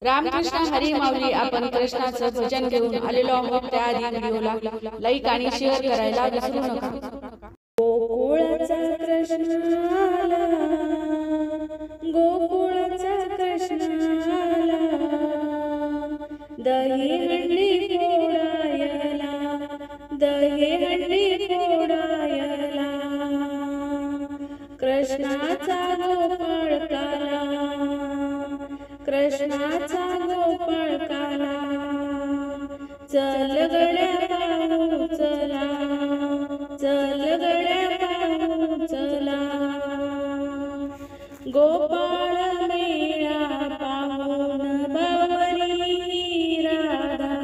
रामकृष्ण हरी माऊली. आपण कृष्णाचं भजन घेऊन आलेलो आहोत. त्याआधी व्हिडिओला लाईक आणि शेअर करायला विसरू नका. गोकुळाचा कृष्ण आला, गोकुळाचा कृष्ण आला, दही हंडी फोडायला, दही हंडी फोडायला, कृष्णाचा गोपाळ काला, कृष्णाचा गोपाळ काला, चल गड्या पाहू चला, चल गड्या पाहू चला, गोपाळ मेळा पाहून बावरी राधा,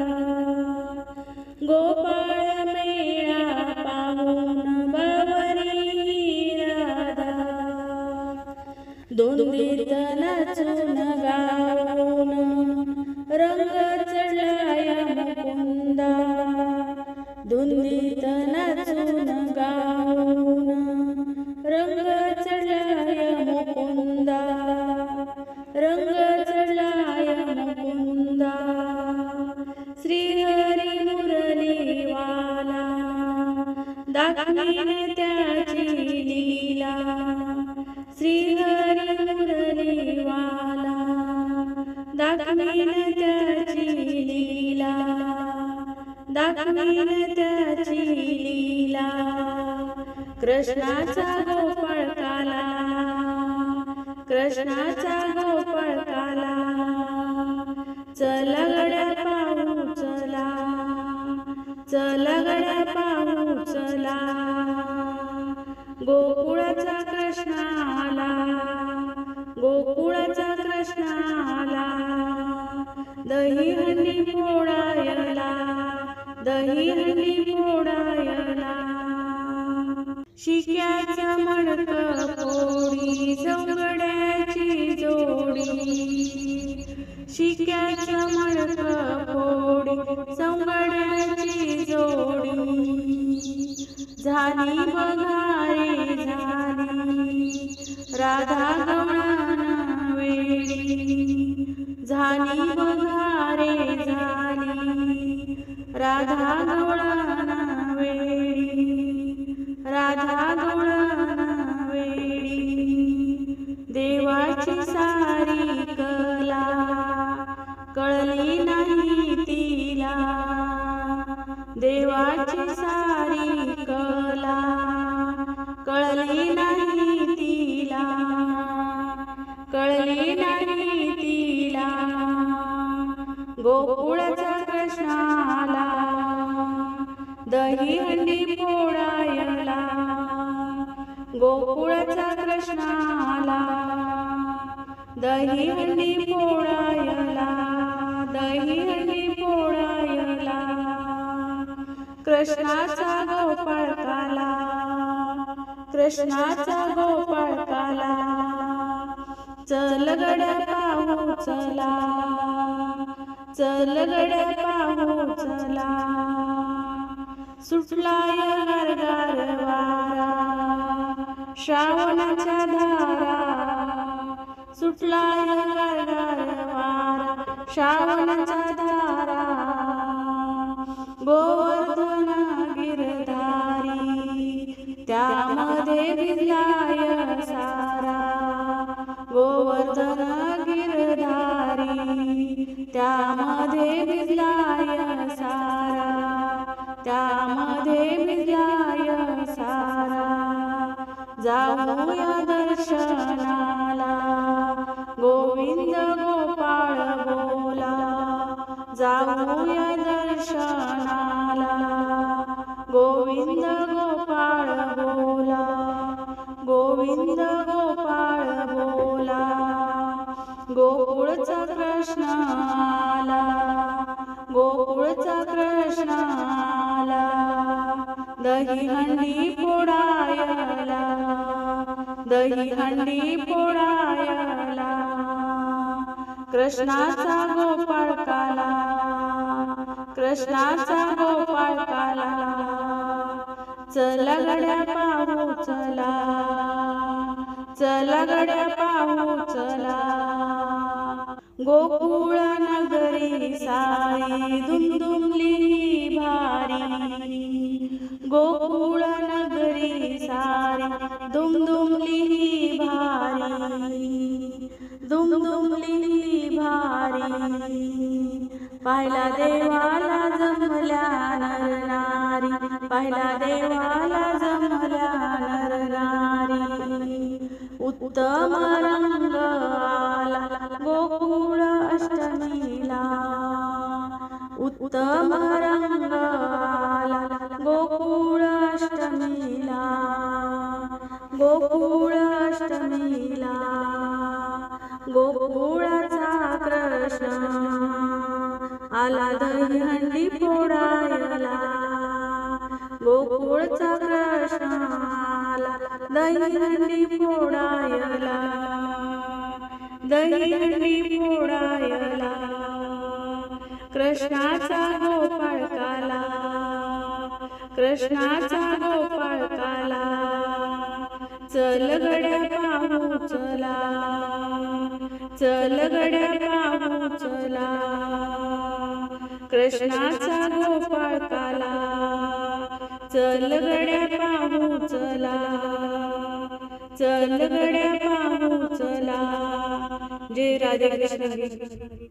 गोपाळ मेळा पाहून बावरी राधा, दोंदीत नाचून गाऊन रंग चढलाया मुकुंदा, दोंदीत नाचून गाऊन रंग चढलाया मुकुंदा, रंग चढलाया मुकुंदा, श्रीहरी मुरलीवाला दाखवीन त्याची लीला, श्रीहरी मुरलीवाला दाखवीन त्याची लीला, दाखवीन त्याची लीला, कृष्णाचा गोपाळ काला, कृष्णाचा गोपाळ काला, चला गड्या पाहू चला, चला गड्या पाहू चला, गोकुळाचा कृष्ण आला, गोकुळाचा कृष्ण आला, दही हंडी फोडायला, दही हंडी फोडायला, शिक्याचं मडकं फोडी सौगड्याची जोडी, शिक्याचं मडकं फोडी सौगड्याची जोडी, झाली बघारे झाली राधा गवळण वेडी, झाली बघारे झाली राधा गवळण वेडी, राधा गवळण वेडी, देवाची सारी कला कळली नाही तिला, देवाची सारी कला कळली नाही तिला, कळली नाही तिला, गोकुळाचा कृष्ण आला, दही हंडी फोडायला, गोकुळाचा कृष्ण आला, दही हंडी फोडायला, दही हंडी फोडायला, कृष्णाचा गोपाळ काला, कृष्णाचा गोपाळ काला, चल गड्या पाहू चला, चल गड्या पाहू चला, सुटलाय गारगार वारा श्रावणाच्या धारा, सुटलाय गारगार वारा श्रावणाच्या धारा, गोवर्धन गिरधारी त्यामध्ये भिजलाय सारा, गोवर्धन गिरधारी त्यामध्ये भिजलाय सारा, त्यामध्ये भिजलाय सारा, जाऊया दर्शनाला गोविंद गोपाळ बोला, जाऊया दर्शनाला गोविंद गोपाळ बोला, गोविंद गोपाळ बोला, गोकुळचा कृष्ण आला, गोकुळचा कृष्ण आला, दही हंडी फोडायला, दही हंडी फोडायला, कृष्णाचा गोपाळ काला, कृष्णाचा गोपाळ काला, चला गड्या पाहू चला, चला गड्या पाहू चला, गोकुळ नगरी सारी दुमदुमली भारी गोकुळ नगरी सारी दुमदुमली भारी दुमदुमली भारी पाहिला देवाला जमल्या नर नारी पाहिला देवाला जमल्या नर नारी उत्तम रंग आला गोकुळ अष्टमीला उत्तम रंग आला गोकुळ अष्टमीला गोकुळ अष्टमीला गोकुळाचा कृष्ण आला दहीहंडी फोडायला गोकुळचा कृष्ण आला दहीहंडी फोडायला दहीहंडी फोडायला कृष्णाचा गोपाळ काला कृष्णाचा गोपाळ काला चल गड्या पाहू चला चल गड्या पाहू चला कृष्णाचा गोपाळ काला चल गड्या पाहू चला चल गड्या पाहू चला. जय राधे कृष्ण.